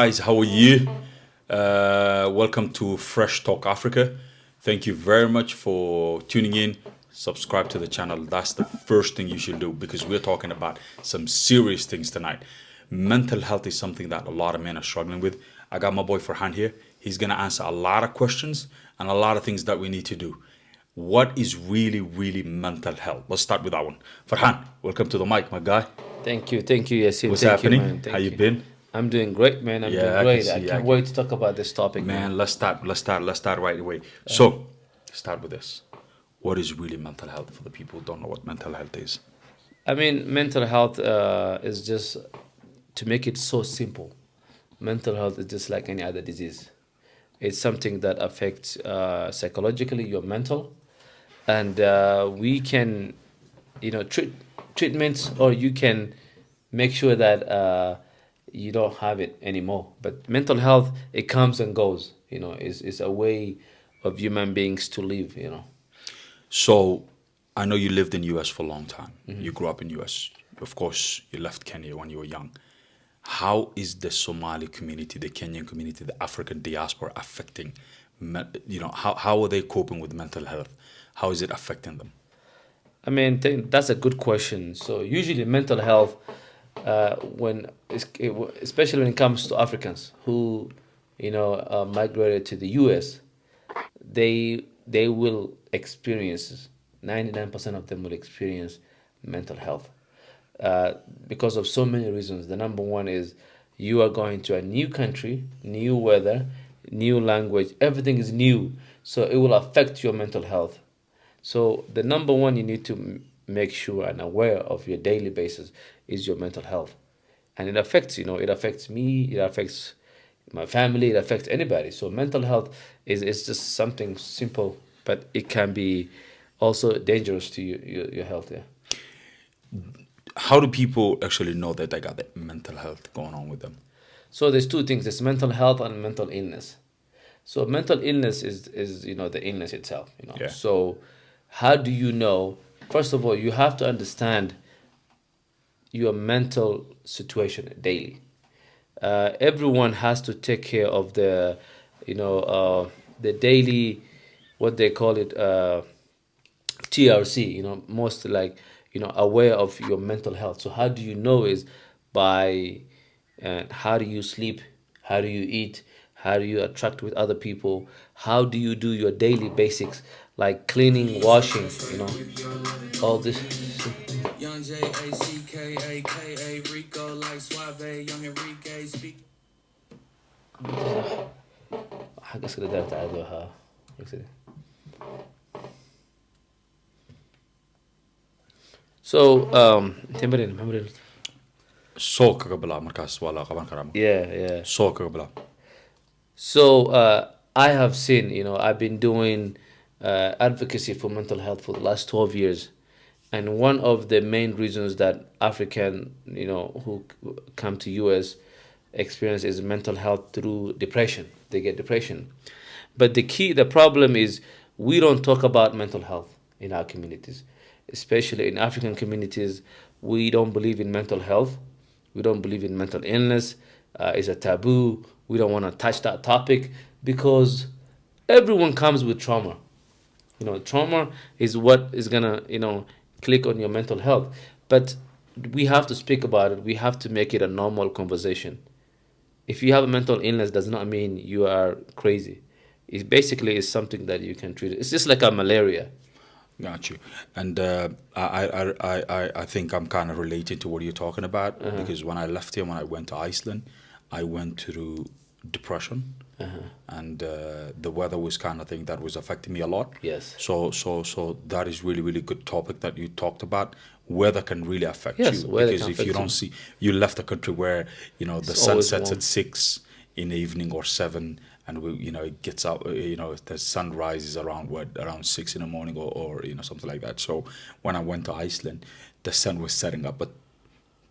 Guys, how are you? Welcome to Fresh Talk Africa. Thank you very much for tuning in. Subscribe to the channel. That's the first thing you should do because we're talking about some serious things tonight. Mental health is something that a lot of men are struggling with. I got my boy Farhan here. He's going to answer a lot of questions and a lot of things that we need to do. What is really, really mental health? Let's start with that one. Farhan, welcome to the mic, my guy. Thank you, Yasin. What's Thank you, happening? man. How you Thank you. been? I'm doing great, man. I'm doing Yeah, I can great. I see. I can't can. wait to talk about this topic, man. Man, let's start right away. So, start with this. What is really mental health for the people who don't know what mental health is? I mean, mental health is just to make it so simple. Mental health is just like any other disease. It's something that affects psychologically your mental, and we can, treat treatments, or you can make sure that you don't have it anymore. But mental health, it comes and goes. Is a way of human beings to live. So, I know you lived in US for a long time. You grew up in US. Of course, you left Kenya when you were young. How is the Somali community, the Kenyan community, the African diaspora affecting, how are they coping with mental health? How is it affecting them? I mean, that's a good question. So usually mental health, especially when it comes to Africans who, migrated to the U.S., they will experience 99% of them will experience mental health uh, because of so many reasons. The number one is you are going to a new country, new weather, new language. Everything is new, so it will affect your mental health. So the number one you need to make sure and aware of your daily basis is your mental health, and it affects me, it affects my family, it affects anybody. So mental health is just something simple, but it can be also dangerous to your health. Yeah. How do people actually know that they got the mental health going on with them? So there's two things: there's mental health and mental illness. So mental illness is the illness itself. Yeah. So how do you know? First of all, you have to understand your mental situation daily. Everyone has to take care of the daily, what they call it, TRC. Most like aware of your mental health. So how do you know is by how do you sleep, how do you eat, how do you attract with other people, how do you do your daily basics like cleaning, washing, all this. Young Jackaka Rico like Suave, young Enrique speak. حق اسكت ده تعالوها. So تمرين. So kagabla markas wala kaban karamo. Yeah. So kagabla. So I have seen, I've been doing advocacy for mental health for the last 12 years. And one of the main reasons that African, who come to US experience is mental health through depression. They get depression. But the problem is we don't talk about mental health in our communities, especially in African communities. We don't believe in mental health. We don't believe in mental illness. It's a taboo. We don't want to touch that topic because everyone comes with trauma. Trauma is what is gonna, click on your mental health. But we have to speak about it. We have to make it a normal conversation. If you have a mental illness, does not mean you are crazy. It basically is something that you can treat. It's just like a malaria. Got you. And I think I'm kind of related to what you're talking about because when I left here, when I went to Iceland, I went through depression, and the weather was kind of thing that was affecting me a lot. Yes. So that is really really good topic that you talked about. Weather can really affect Yes, you weather because can if you affect don't you. see, you left a country where the It's sun always sets warm. at 6 in the evening or 7, and it gets out. The sun rises around 6 in the morning or something like that. So when I went to Iceland, the sun was setting up, but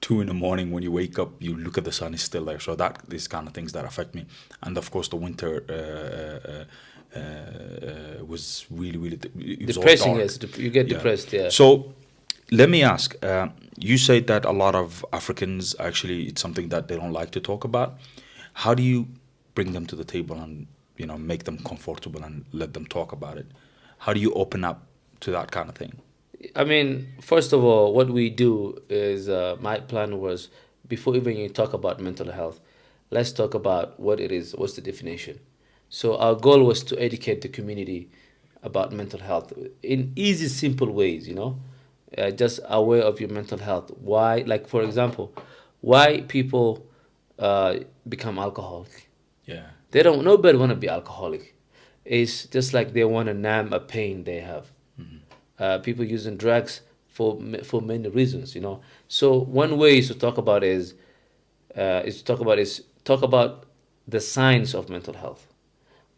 2 in the morning when you wake up, you look at the sun is still there. So that these kind of things that affect me, and of course the winter was really really it was all Depressing, dark. yes. You get Yeah. depressed, yeah. So let me ask. You say that a lot of Africans actually it's something that they don't like to talk about. how do you bring them to the table and make them comfortable and let them talk about it? How do you open up to that kind of thing? I mean, first of all, what we do is my plan was before even you talk about mental health, let's talk about what it is. What's the definition? So our goal was to educate the community about mental health in easy, simple ways. Just aware of your mental health. Why, like for example, why people become alcoholic? Yeah. They don't. Nobody want to be alcoholic. It's just like they want to numb a pain they have. People using drugs for many reasons. So one way is to talk about talk about the signs of mental health.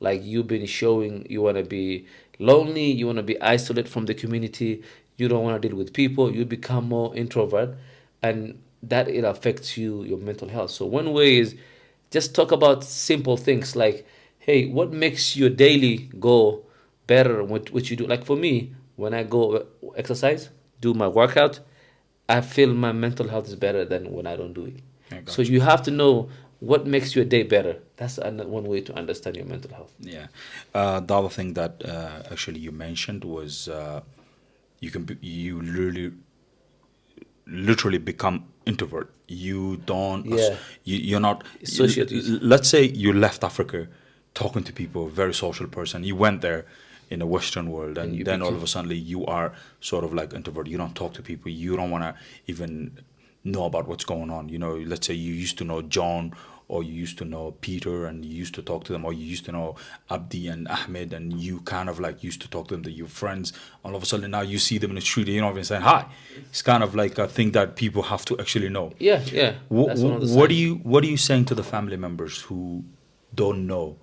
Like you've been showing, you want to be lonely, you want to be isolated from the community, you don't want to deal with people, you become more introvert, and that it affects your mental health. So one way is just talk about simple things like, hey, what makes your daily go better? What you do? Like for me, when I go exercise, do my workout, I feel my mental health is better than when I don't do it. I So got you. you have to know what makes your day better. That's one way to understand your mental health. Yeah. The other thing that actually you mentioned was you literally become introvert. You don't. Yeah. You're not. Societies. Let's say you left Africa, talking to people, very social person. You went there in the Western world, and you then all became- of a sudden you are sort of like introvert. You don't talk to people. You don't want to even know about what's going on. Let's say you used to know John, or you used to know Peter, and you used to talk to them, or you used to know Abdi and Ahmed, and you kind of like used to talk to them, that you're friends. All of a sudden now you see them in the street, you're not even saying hi. It's kind of like a thing that people have to actually know. Yeah, yeah. That's one of the What signs. what are you saying to the family members who don't know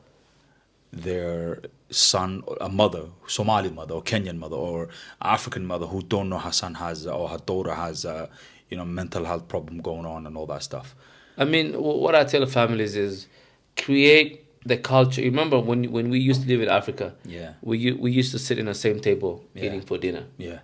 their son, or a mother, Somali mother or Kenyan mother or African mother, who don't know her son has or her daughter has a mental health problem going on and all that stuff? I mean, what I tell families is create the culture. You remember when we used to live in Africa? Yeah. We used to sit in the same table Yeah. eating for dinner. Yeah.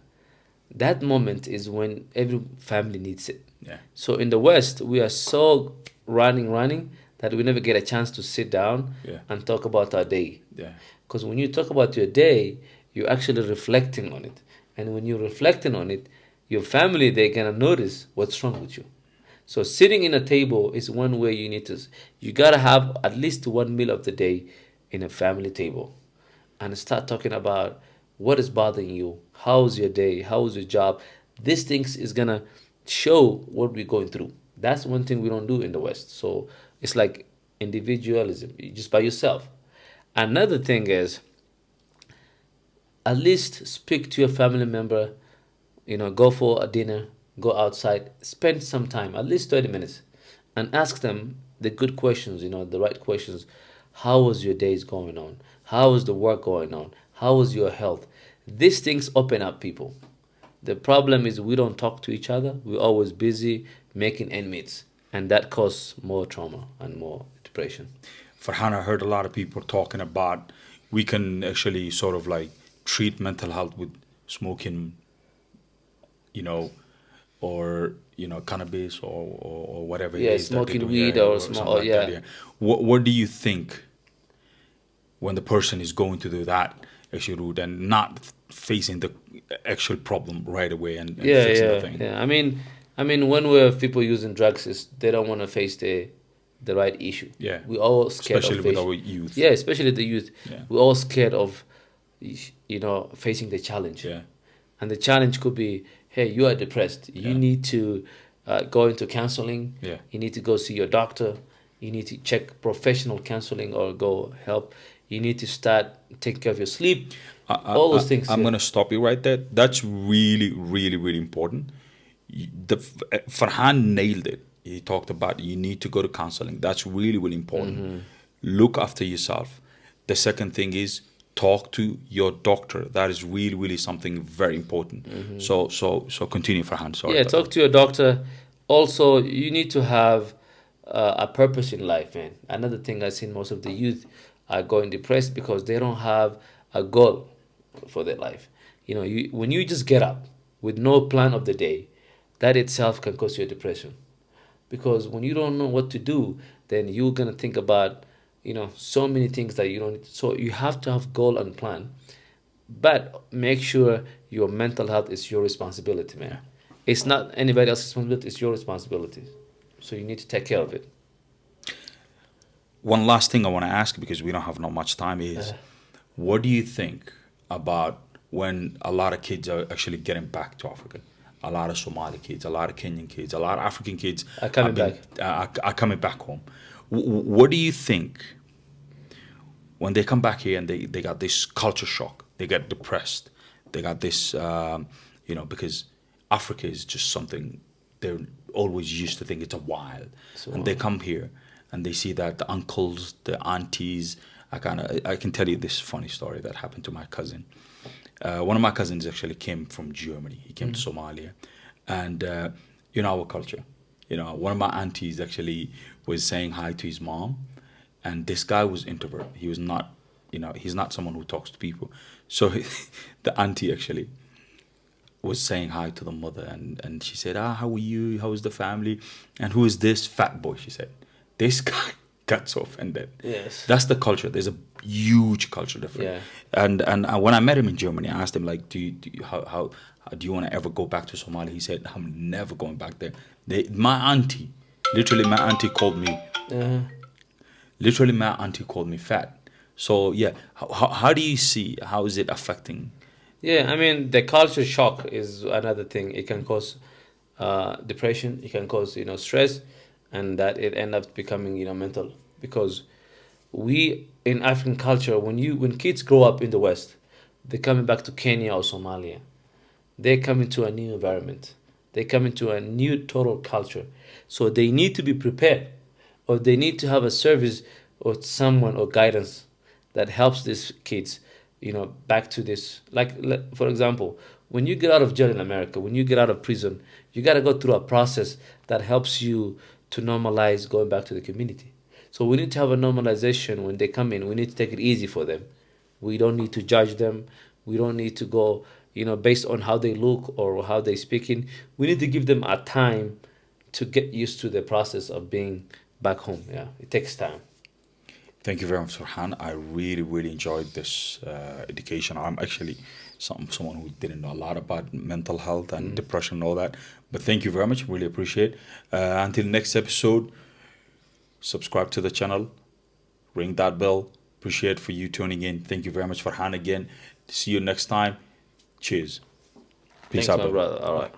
That moment is when every family needs it. Yeah. So in the West, we are so running that we never get a chance to sit down Yeah. and talk about our day. Yeah. Because when you talk about your day, you're actually reflecting on it. And when you're reflecting on it, your family, they're going to notice what's wrong with you. So sitting in a table is one way you got to have at least one meal of the day in a family table and start talking about what is bothering you, how's your day, how's your job. These things is going to show what we're going through. That's one thing we don't do in the West. So it's like individualism, just by yourself. Another thing is at least speak to your family member, go for a dinner, go outside, spend some time, at least 30 minutes, and ask them the good questions, the right questions. How was your days going on? How was the work going on? How was your health? These things open up people. The problem is we don't talk to each other. We're always busy making ends, and that causes more trauma and more depression. Farhan, I heard a lot of people talking about we can actually sort of like treat mental health with smoking, or cannabis or whatever it Yeah, is that they smoking do, weed yeah, or something or like that, yeah. yeah. What do you think when the person is going to do that actual route and not facing the actual problem right away and Yeah, fixing the yeah, thing? yeah. I mean, one way of people using drugs is they don't want to face the right issue. Yeah. We all scared Especially of with facing. our youth. Yeah, especially the youth. Yeah. We're all scared of, facing the challenge. Yeah. And the challenge could be, hey, you are depressed. You Yeah. need to go into counseling. Yeah. You need to go see your doctor. You need to check professional counseling or go help. You need to start taking care of your sleep. All those things. I'm yeah. going to stop you right there. That's really, really, really important. Farhan nailed it. He talked about you need to go to counseling. That's really, really important. Mm-hmm. Look after yourself. The second thing is talk to your doctor. That is really, really something very important. So continue, Farhan. Sorry. Yeah, about talk that. to your doctor. Also, you need to have a purpose in life, man. Another thing I've seen most of the youth are going depressed because they don't have a goal for their life. When you just get up with no plan of the day, that itself can cause you a depression. Because when you don't know what to do, then you're gonna think about, so many things that you don't. So you have to have goal and plan, but make sure your mental health is your responsibility, man. It's not anybody else's responsibility. It's your responsibility. So you need to take care of it. One last thing I want to ask, because we don't have not much time, is what do you think about when a lot of kids are actually getting back to Africa? A lot of Somali kids, a lot of Kenyan kids, a lot of African kids Are coming back. Are coming back home. What do you think when they come back here and they got this culture shock? They get depressed. They got this, because Africa is just something they're always used to think it's a wild. And they come here and they see that the uncles, the aunties, I can tell you this funny story that happened to my cousin. One of my cousins actually came from Germany. He came to Somalia, and our culture. One of my aunties actually was saying hi to his mom, and this guy was introvert. He was not, he's not someone who talks to people. So the auntie actually was saying hi to the mother, and she said, how are you? How is the family? And who is this fat boy? She said. This guy got so offended. Yes. That's the culture. There's a huge culture difference. Yeah. And when I met him in Germany, I asked him like, do you want to ever go back to Somalia? He said, I'm never going back there. My auntie called me. Literally, my auntie called me fat. So yeah, how do you see? How is it affecting? Yeah, I mean, the culture shock is another thing. It can cause depression. It can cause stress, and that it end up becoming mental, because we in African culture, when kids grow up in the West, they're coming back to Kenya or Somalia. They come into a new environment. They come into a new total culture. So they need to be prepared, or they need to have a service or someone or guidance that helps these kids, back to this. Like, for example, when you get out of jail in America, when you get out of prison, you got to go through a process that helps you to normalize going back to the community. So we need to have a normalization when they come in. We need to take it easy for them. We don't need to judge them. We don't need to go, based on how they look or how they speaking. We need to give them a time to get used to the process of being back home. Yeah, it takes time. Thank you very much, Farhan. I really, really enjoyed this education. I'm actually someone who didn't know a lot about mental health and depression and all that. But thank you very much. Really appreciate it. Until next episode, subscribe to the channel, ring that bell. Appreciate for you tuning in. Thank you very much, Farhan, again. See you next time. Cheers. Peace Thanks, out, my brother. brother. All right.